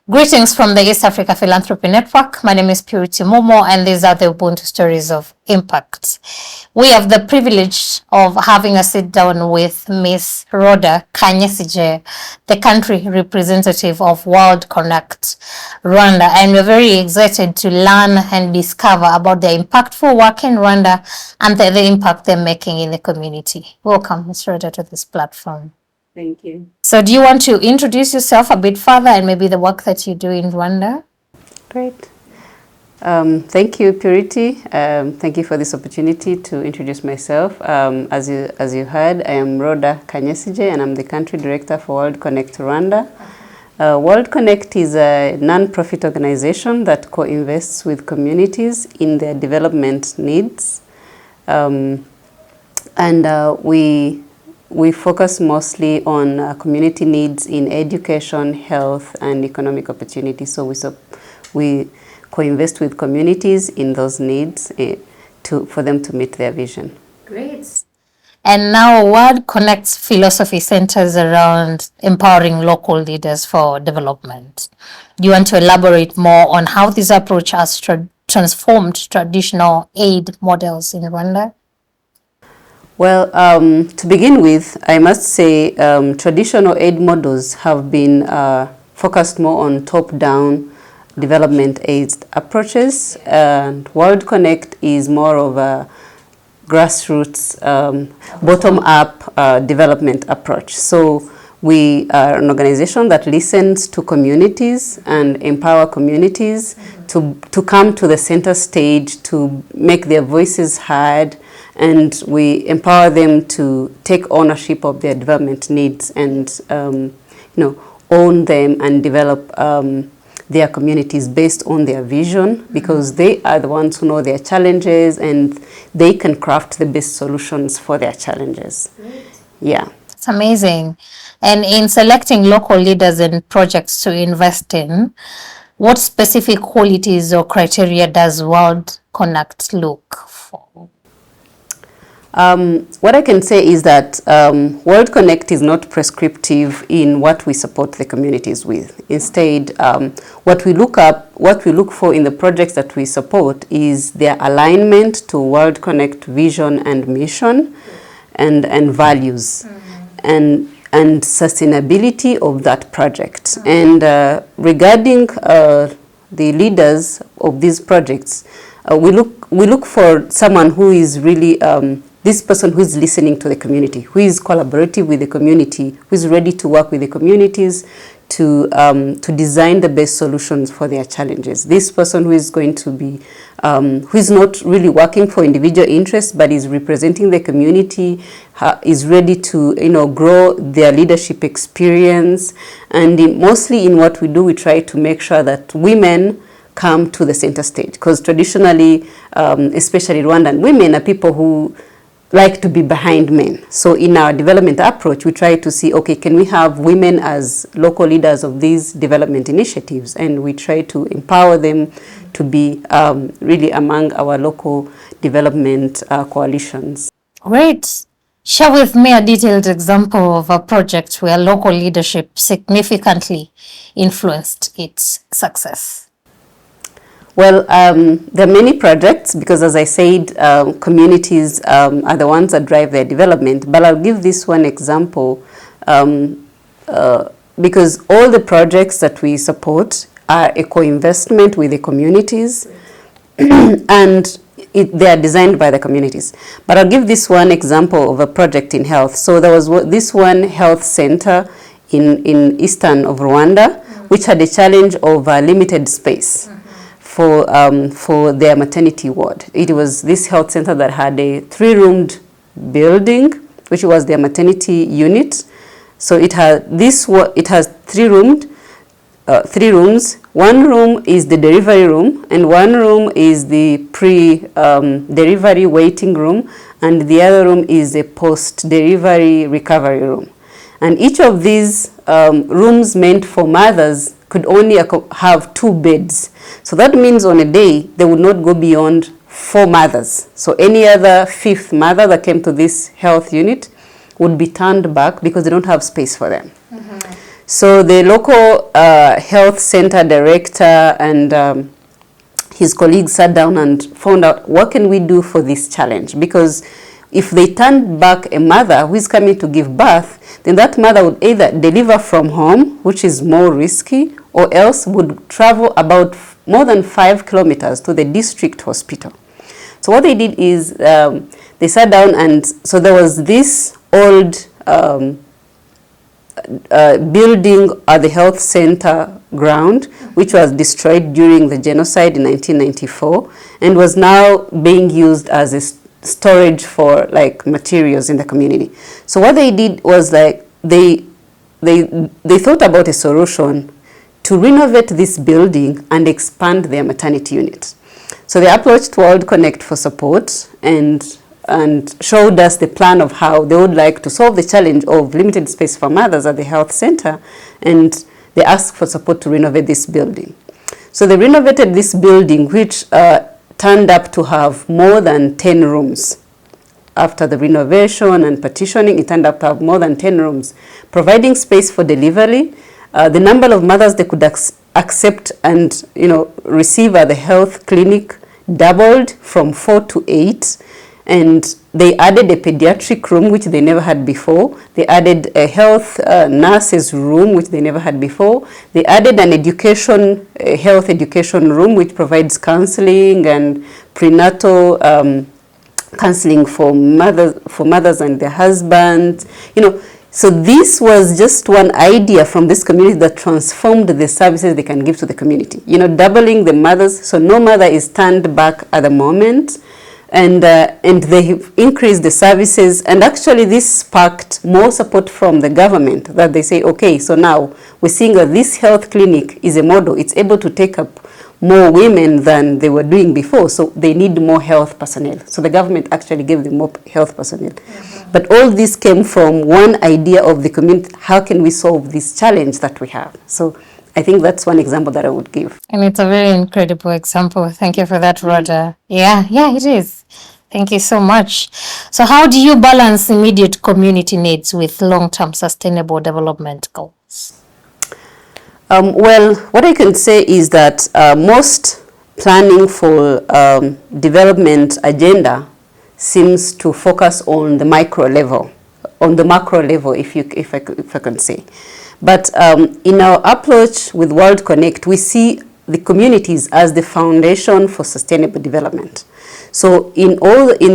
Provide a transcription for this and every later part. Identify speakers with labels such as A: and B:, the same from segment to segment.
A: Greetings from the East Africa Philanthropy Network. My name is Purity Momo, and these are the Ubuntu Stories of Impact. We have the privilege of having a sit down with Miss Rhoda Kanyesigye, the country representative of World Connect Rwanda, and we're very excited to learn and discover about their impactful work in Rwanda and the impact they're making in the community. Welcome, Ms. Rhoda, to this platform.
B: Thank you.
A: So do you want to introduce yourself a bit further and maybe the work that you do in Rwanda?
B: Great. Thank you, Purity. Thank you for this opportunity to introduce myself. As you heard, I am Rhoda Kanyesigye, and I'm the Country Director for World Connect Rwanda. World Connect is a non-profit organization that co-invests with communities in their development needs. We focus mostly on community needs in education, health, and economic opportunities. So we co-invest with communities in those needs for them to meet their vision.
A: Great. And now World Connect's philosophy centers around empowering local leaders for development. Do you want to elaborate more on how this approach has transformed traditional aid models in Rwanda?
B: Well, to begin with, I must say traditional aid models have been focused more on top-down development aid approaches, and World Connect is more of a grassroots, bottom-up development approach. So we are an organization that listens to communities and empower communities to come to the center stage, to make their voices heard, and we empower them to take ownership of their development needs and own them and develop their communities based on their vision, because they are the ones who know their challenges and they can craft the best solutions for their challenges. Yeah.
A: It's amazing. And in selecting local leaders and projects to invest in, what specific qualities or criteria does World Connect look for?
B: What I can say is that World Connect is not prescriptive in what we support the communities with. Instead, what we look for in the projects that we support is their alignment to World Connect vision and mission and values and sustainability of that project. And regarding the leaders of these projects, we look for someone who is really this person who is listening to the community, who is collaborative with the community, who is ready to work with the communities to design the best solutions for their challenges. This person who is going to be, who is not really working for individual interests, but is representing the community, is ready to grow their leadership experience. And mostly in what we do, we try to make sure that women come to the center stage, because traditionally, especially Rwandan women are people who like to be behind men. So in our development approach, we try to see, okay, can we have women as local leaders of these development initiatives? And we try to empower them to be really among our local development coalitions.
A: Great. Share with me a detailed example of a project where local leadership significantly influenced its success.
B: Well, there are many projects because, as I said, communities are the ones that drive their development. But I'll give this one example because all the projects that we support are a co-investment with the communities and they are designed by the communities. But I'll give this one example of a project in health. So there was this one health center in eastern of Rwanda, which had a challenge of limited space for their maternity ward. It was this health center that had a 3-roomed building, which was their maternity unit. So it has 3 rooms. 3 rooms. One room is the delivery room, and one room is the pre-delivery waiting room, and the other room is a post-delivery recovery room. And each of these rooms meant for mothers could only have 2 beds. So that means on a day, they would not go beyond 4 mothers. So any other 5th mother that came to this health unit would be turned back because they don't have space for them. So the local health center director and his colleagues sat down and found out, what can we do for this challenge? Because if they turn back a mother who is coming to give birth, then that mother would either deliver from home, which is more risky, or else would travel about more than 5 kilometers to the district hospital. So what they did is they sat down, and so there was this old building at the health center ground, which was destroyed during the genocide in 1994 and was now being used as a storage for like materials in the community. So what they did was like they thought about a solution to renovate this building and expand their maternity unit. So they approached World Connect for support and showed us the plan of how they would like to solve the challenge of limited space for mothers at the health center, and they asked for support to renovate this building. So they renovated this building, which turned up to have more than 10 rooms. After the renovation and partitioning, it turned up to have more than 10 rooms, providing space for delivery. The number of mothers they could accept and receive at the health clinic doubled from 4 to 8. And they added a pediatric room, which they never had before. They added a health nurses room, which they never had before. They added an health education room, which provides counseling and prenatal counseling for mothers and their husbands. So this was just one idea from this community that transformed the services they can give to the community. Doubling the mothers, so no mother is turned back at the moment. And they have increased the services, and actually this sparked more support from the government, that they say, okay, so now we're seeing that this health clinic is a model. It's able to take up more women than they were doing before, so they need more health personnel. So the government actually gave them more health personnel. Mm-hmm. But all this came from one idea of the community: how can we solve this challenge that we have? So I think that's one example that I would give.
A: And it's a very incredible example. Thank you for that, Rhoda. Yeah, it is. Thank you so much. So how do you balance immediate community needs with long-term sustainable development goals?
B: Well, what I can say is that most planning for development agenda seems to focus on the micro level, on the macro level, if I can say. But in our approach with World Connect, we see the communities as the foundation for sustainable development. So in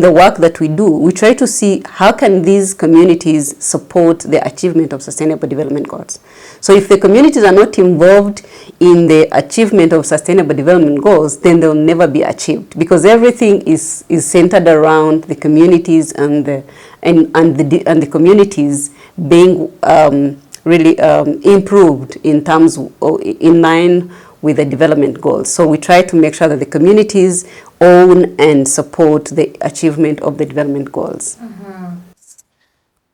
B: the work that we do, we try to see how can these communities support the achievement of sustainable development goals. So if the communities are not involved in the achievement of sustainable development goals, then they'll never be achieved, because everything is centered around the communities and the communities being really improved in terms in line with the development goals. So we try to make sure that the communities own and support the achievement of the development goals.
A: Mm-hmm.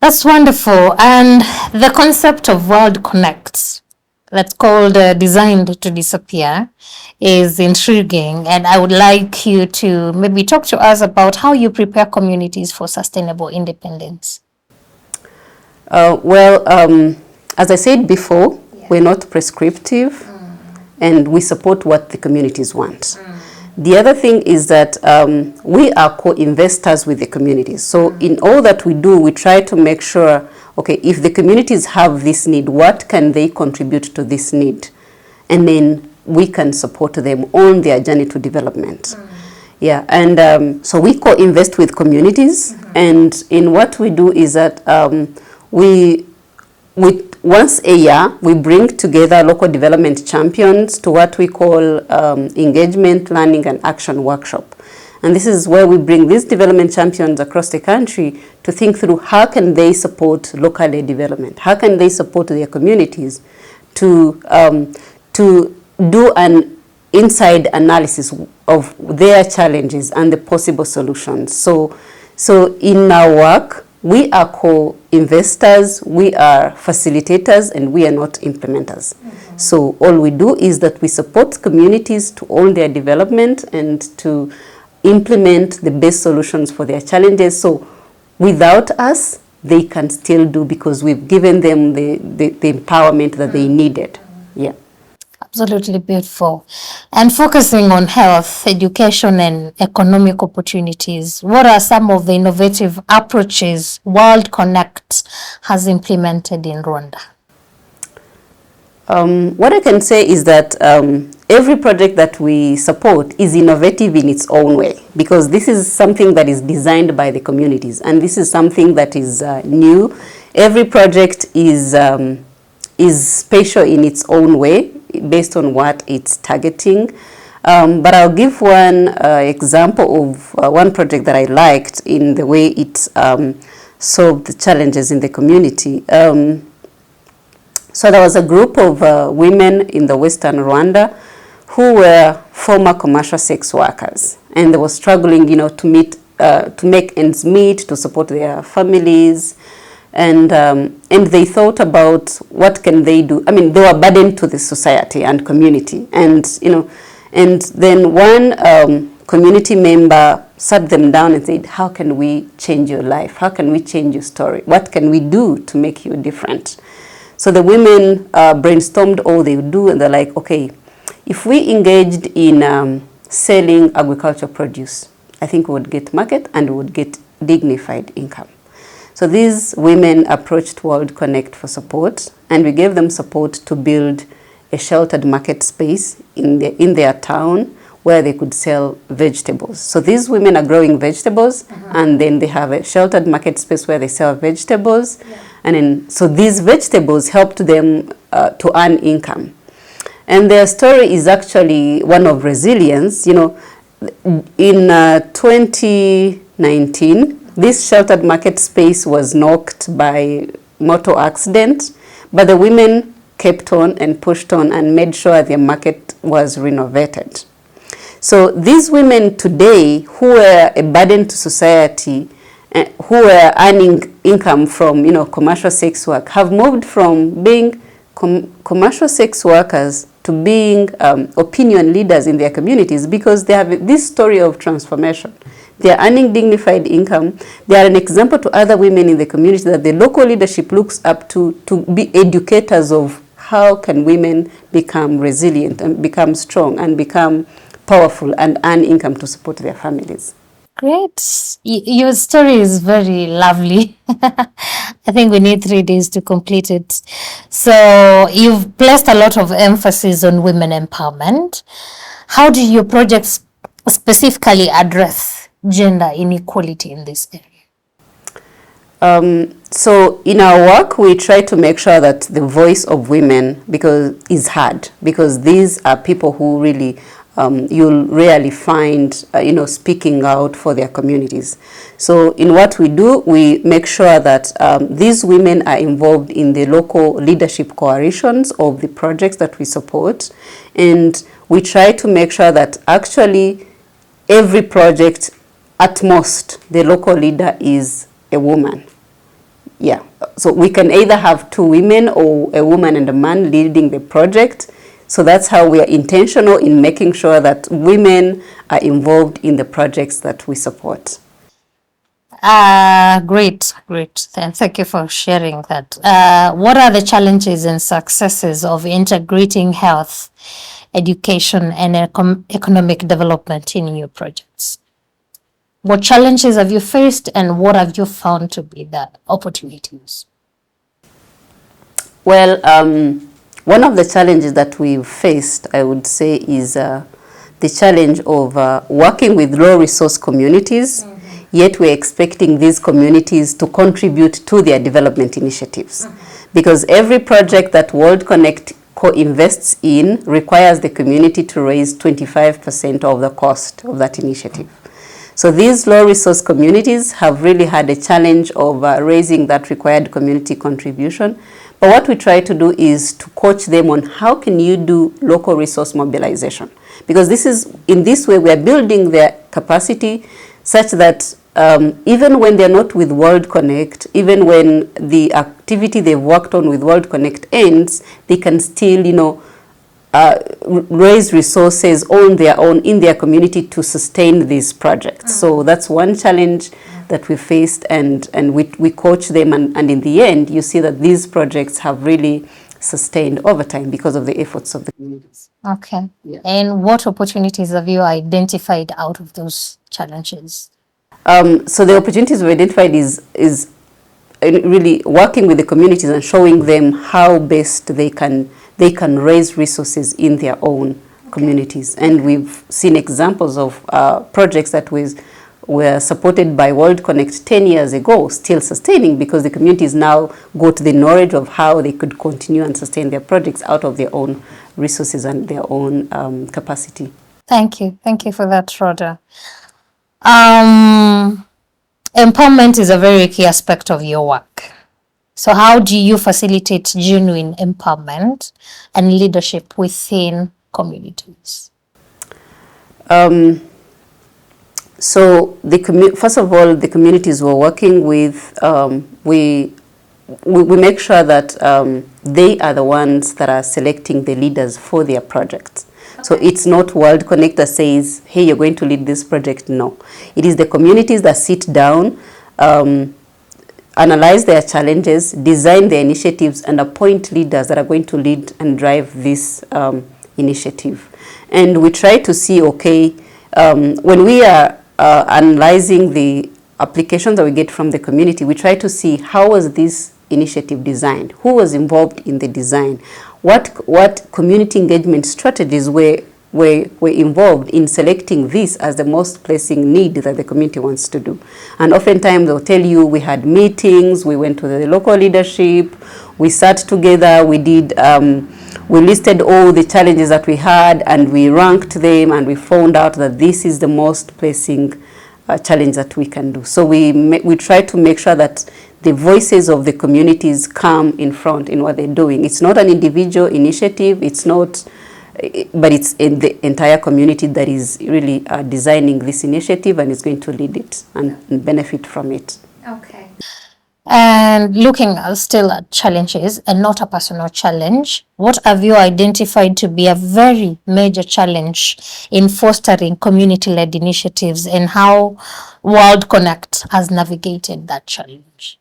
A: That's wonderful. And the concept of World Connect, that's called Designed to Disappear, is intriguing. And I would like you to maybe talk to us about how you prepare communities for sustainable independence.
B: As I said before, we're not prescriptive, and we support what the communities want. The other thing is that we are co-investors with the communities. So in all that we do, we try to make sure, okay, if the communities have this need, what can they contribute to this need? And then we can support them on their journey to development. Yeah, and so we co-invest with communities, and in what we do is that we once a year, we bring together local development champions to what we call engagement, learning, and action workshop. And this is where we bring these development champions across the country to think through how can they support local development, how can they support their communities to do an inside analysis of their challenges and the possible solutions. So in our work, we are co-investors, we are facilitators, and we are not implementers. Mm-hmm. So all we do is that we support communities to own their development and to implement the best solutions for their challenges. So without us, they can still do because we've given them the empowerment that they needed. Yeah.
A: Absolutely beautiful. And focusing on health, education, and economic opportunities, what are some of the innovative approaches World Connect has implemented in Rwanda?
B: What I can say is that every project that we support is innovative in its own way, because this is something that is designed by the communities, and this is something that is new. Every project is special in its own way based on what it's targeting. But I'll give one example of one project that I liked in the way it solved the challenges in the community. So there was a group of women in the Western Rwanda who were former commercial sex workers, and they were struggling, to make ends meet, to support their families, and they thought about what can they do. I mean, they were burdened to the society and community, and then one community member sat them down and said, "How can we change your life? How can we change your story? What can we do to make you different?" So the women brainstormed all they would do, and they're like, okay, if we engaged in selling agricultural produce, I think we would get market and we would get dignified income. So these women approached World Connect for support, and we gave them support to build a sheltered market space in their town where they could sell vegetables. So these women are growing vegetables, and then they have a sheltered market space where they sell vegetables. Yeah. And then, so these vegetables helped them to earn income. And their story is actually one of resilience. In 2019, this sheltered market space was knocked by motor accident, but the women kept on and pushed on and made sure their market was renovated. So these women today, who were a burden to society, who were earning income from commercial sex work, have moved from being commercial sex workers to being opinion leaders in their communities, because they have this story of transformation. They are earning dignified income. They are an example to other women in the community that the local leadership looks up to be educators of how can women become resilient and become strong and become powerful and earn income to support their families.
A: Great. Your story is very lovely. I think we need 3 days to complete it. So you've placed a lot of emphasis on women empowerment. How do your projects specifically address gender inequality in this area?
B: So in our work, we try to make sure that the voice of women is heard, because these are people who really you'll rarely find, speaking out for their communities. So in what we do, we make sure that these women are involved in the local leadership coalitions of the projects that we support. And we try to make sure that actually every project, at most, the local leader is a woman. Yeah. So we can either have 2 women or a woman and a man leading the project. So that's how we are intentional in making sure that women are involved in the projects that we support.
A: Great. Thank you for sharing that. What are the challenges and successes of integrating health, education, and economic development in your projects? What challenges have you faced, and what have you found to be the opportunities?
B: Well, one of the challenges that we've faced, I would say, is the challenge of working with low-resource communities, yet we're expecting these communities to contribute to their development initiatives. Because every project that World Connect co-invests in requires the community to raise 25% of the cost of that initiative. So these low-resource communities have really had a challenge of raising that required community contribution. But what we try to do is to coach them on how can you do local resource mobilization. Because in this way, we are building their capacity such that even when they're not with World Connect, even when the activity they've worked on with World Connect ends, they can still, raise resources on their own in their community to sustain these projects. So that's one challenge that we faced, and we coach them, and in the end you see that these projects have really sustained over time because of the efforts of the communities.
A: Okay. Yeah. And what opportunities have you identified out of those challenges?
B: So the opportunities we identified is really working with the communities and showing them how best they can raise resources in their own communities. And we've seen examples of projects that were supported by World Connect 10 years ago, still sustaining, because the communities now got the knowledge of how they could continue and sustain their projects out of their own resources and their own capacity.
A: Thank you. Thank you for that, Rhoda. Empowerment is a very key aspect of your work. So how do you facilitate genuine empowerment and leadership within communities?
B: So first of all, the communities we're working with, we make sure that they are the ones that are selecting the leaders for their projects. Okay. So it's not World Connect that says, hey, you're going to lead this project. No, it is the communities that sit down, analyze their challenges, design their initiatives, and appoint leaders that are going to lead and drive this initiative. And we try to see, okay, when we are analyzing the applications that we get from the community, we try to see how was this initiative designed, who was involved in the design, what community engagement strategies were involved in selecting this as the most pressing need that the community wants to do. And oftentimes they'll tell you, we had meetings, we went to the local leadership, we sat together, we did we listed all the challenges that we had, and we ranked them, and we found out that this is the most pressing challenge that we can do. So we try to make sure that the voices of the communities come in front in what they're doing. It's not an individual initiative, it's not, but it's in the entire community that is really designing this initiative and is going to lead it and benefit from it. Okay.
A: And looking still at challenges and not a personal challenge, what have you identified to be a very major challenge in fostering community-led initiatives, and how World Connect has navigated that challenge?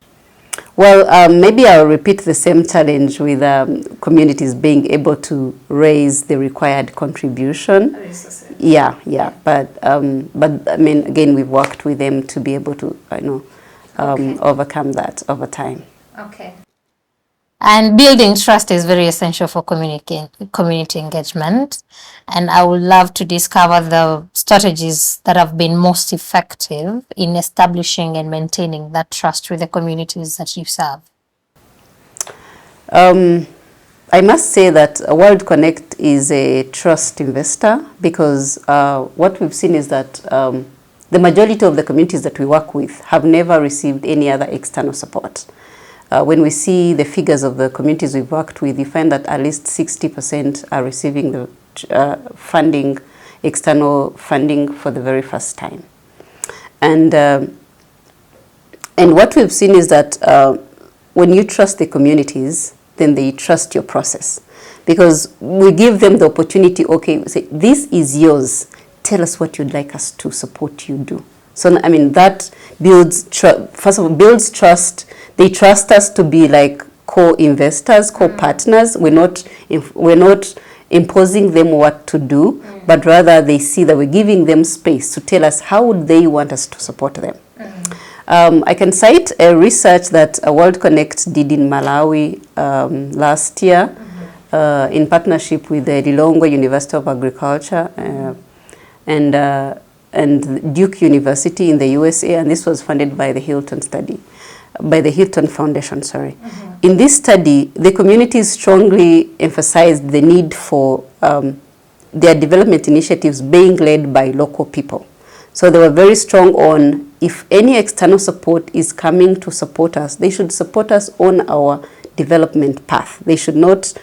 B: Well, maybe I'll repeat the same challenge with communities being able to raise the required contribution. Yeah. But I mean, again, we've worked with them to be able to, overcome that over time.
A: Okay. And building trust is very essential for community engagement. And I would love to discover the strategies that have been most effective in establishing and maintaining that trust with the communities that you serve.
B: I must say that World Connect is a trust investor, because what we've seen is that the majority of the communities that we work with have never received any other external support. When we see the figures of the communities we've worked with, you find that at least 60% are receiving the external funding for the very first time. And what we've seen is that when you trust the communities, then they trust your process, because we give them the opportunity. Okay, we say, this is yours. Tell us what you'd like us to support you do. So, I mean, that builds, first of all, builds trust. They trust us to be like co-investors, co-partners. We're not imposing them what to do, but rather they see that we're giving them space to tell us how would they want us to support them. I can cite a research that World Connect did in Malawi last year in partnership with the Lilongwe University of Agriculture and Duke University in the USA, and this was funded by the Hilton Foundation, sorry. In this study, the communities strongly emphasized the need for their development initiatives being led by local people. So they were very strong on, if any external support is coming to support us, they should support us on our development path. They should not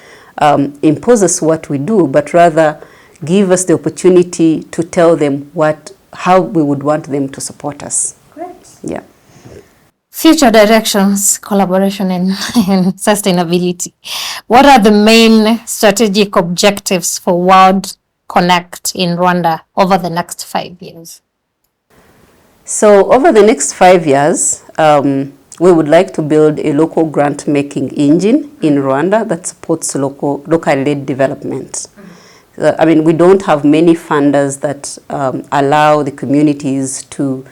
B: impose us what we do, but rather give us the opportunity to tell them how we would want them to support us.
A: Great.
B: Yeah.
A: Future directions, collaboration, and sustainability. What are the main strategic objectives for World Connect in Rwanda over the next 5 years?
B: So over the next 5 years, we would like to build a local grant-making engine in Rwanda that supports locally-led development. I mean, we don't have many funders that allow the communities to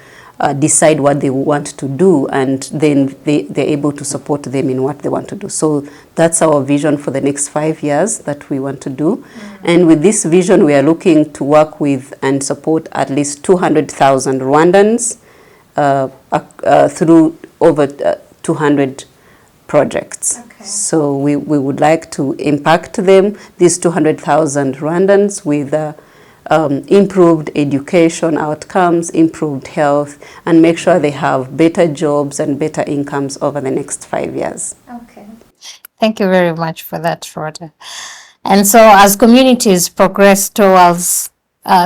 B: decide what they want to do, and then they're able to support them in what they want to do. So that's our vision for the next 5 years that we want to do. And with this vision, we are looking to work with and support at least 200,000 Rwandans through over 200 projects.
A: Okay.
B: So we would like to impact them, these 200,000 Rwandans, with improved education outcomes, improved health, and make sure they have better jobs and better incomes over the next 5 years.
A: Okay. Thank you very much for that, Rhoda. And so as communities progress towards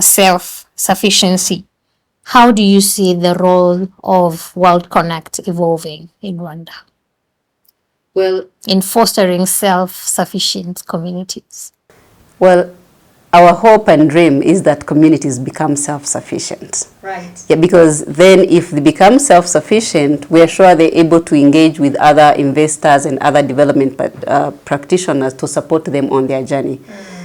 A: self-sufficiency, how do you see the role of World Connect evolving in Rwanda?
B: Well,
A: in fostering self-sufficient communities?
B: Well, our hope and dream is that communities become self-sufficient.
A: Right.
B: Yeah, because then if they become self-sufficient, we are sure they're able to engage with other investors and other development practitioners to support them on their journey.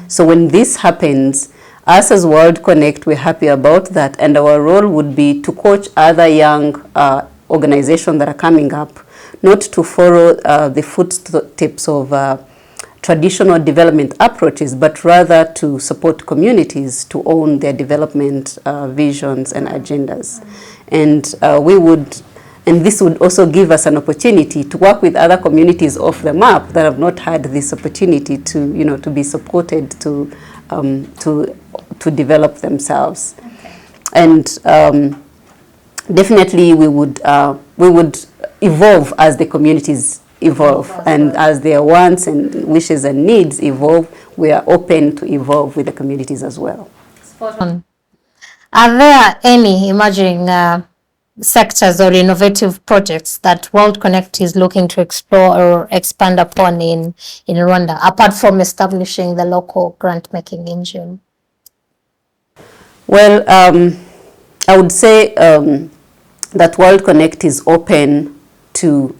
B: So when this happens, us as World Connect, we're happy about that, and our role would be to coach other young organizations that are coming up, not to follow the footsteps of traditional development approaches, but rather to support communities to own their development visions and agendas. And this would also give us an opportunity to work with other communities off the map that have not had this opportunity to, to be supported to develop themselves.
A: Okay.
B: And definitely we would evolve as the communities evolve, and as their wants and wishes and needs evolve, we are open to evolve with the communities as well.
A: Spot on. Are there any emerging sectors or innovative projects that World Connect is looking to explore or expand upon in Rwanda, apart from establishing the local grant-making engine?
B: Well, I would say that World Connect is open to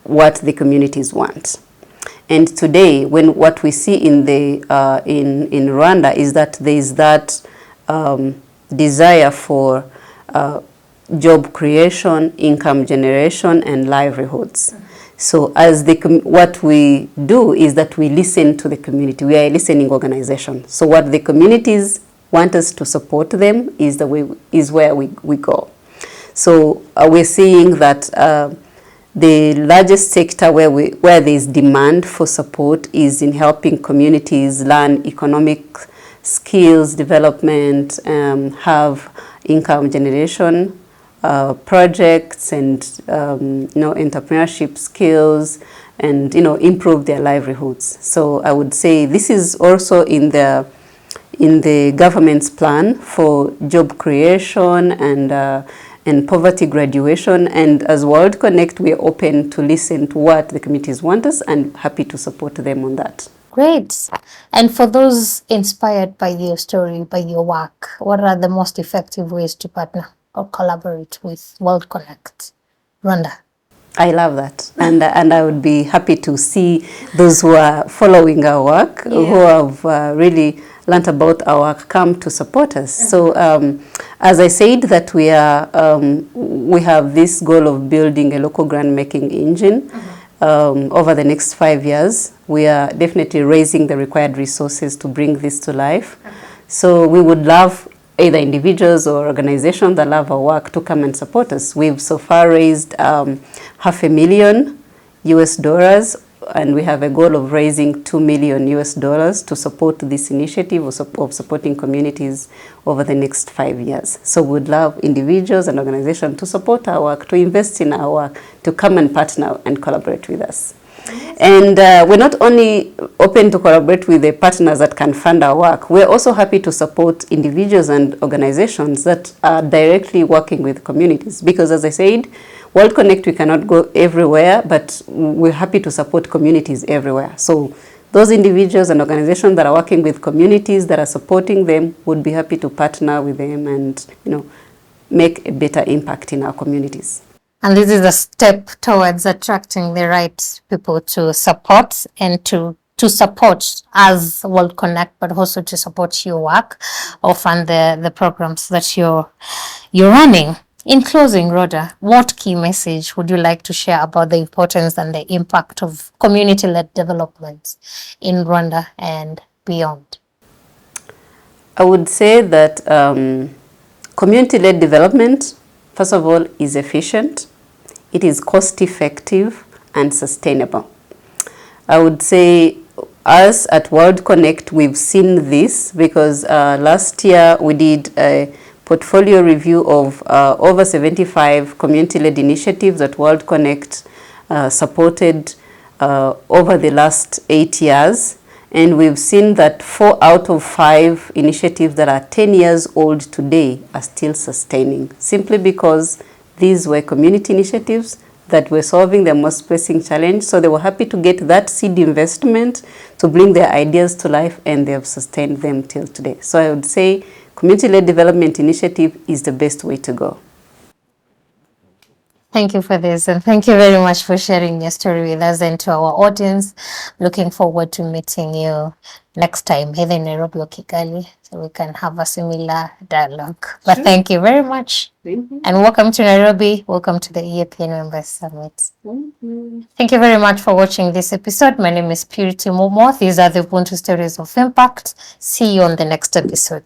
B: what the communities want. And today, what we see in in Rwanda is that there is that desire for job creation, income generation, and livelihoods. So what we do is that we listen to the community. We are a listening organization. So what the communities want us to support them is where we go. So we're seeing that the largest sector where there is demand for support is in helping communities learn economic skills development, have income generation projects, and entrepreneurship skills, and improve their livelihoods. So I would say this is also in the government's plan for job creation and poverty graduation, and as World Connect, we are open to listen to what the communities want us and happy to support them on that.
A: Great. And for those inspired by your story, by your work, what are the most effective ways to partner or collaborate with World Connect Rwanda?
B: I love that, and I would be happy to see those who are following our work, who have really learned about our work, come to support us. So as I said, that we have this goal of building a local grant-making engine. Over the next 5 years, we are definitely raising the required resources to bring this to life. So we would love either individuals or organizations that love our work to come and support us. We've so far raised $500,000 and we have a goal of raising $2 million to support this initiative of supporting communities over the next 5 years. So we'd love individuals and organizations to support our work, to invest in our work, to come and partner and collaborate with us. And we're not only open to collaborate with the partners that can fund our work, we're also happy to support individuals and organizations that are directly working with communities. Because as I said, World Connect, we cannot go everywhere, but we're happy to support communities everywhere. So those individuals and organizations that are working with communities that are supporting them would be happy to partner with them and make a better impact in our communities.
A: And this is a step towards attracting the right people to support and to support as World Connect, but also to support your work or fund the programs that you're running. In closing, Rhoda, what key message would you like to share about the importance and the impact of community-led development in Rwanda and beyond?
B: I would say that community-led development, first of all, is efficient, it is cost-effective and sustainable. I would say us at World Connect, we've seen this because last year we did a portfolio review of over 75 community-led initiatives that World Connect supported over the last 8 years. And we've seen that 4 out of 5 initiatives that are 10 years old today are still sustaining, simply because these were community initiatives that were solving their most pressing challenge. So they were happy to get that seed investment to bring their ideas to life, and they have sustained them till today. So I would say community-led development initiative is the best way to go.
A: Thank you for this, and thank you very much for sharing your story with us and to our audience. Looking forward to meeting you next time, either in Nairobi or Kigali, so we can have a similar dialogue. But sure. Thank you very much. And welcome to Nairobi. Welcome to the European Members Summit. Thank you very much for watching this episode. My name is Purity Momo. These are the Ubuntu Stories of Impact. See you on the next episode.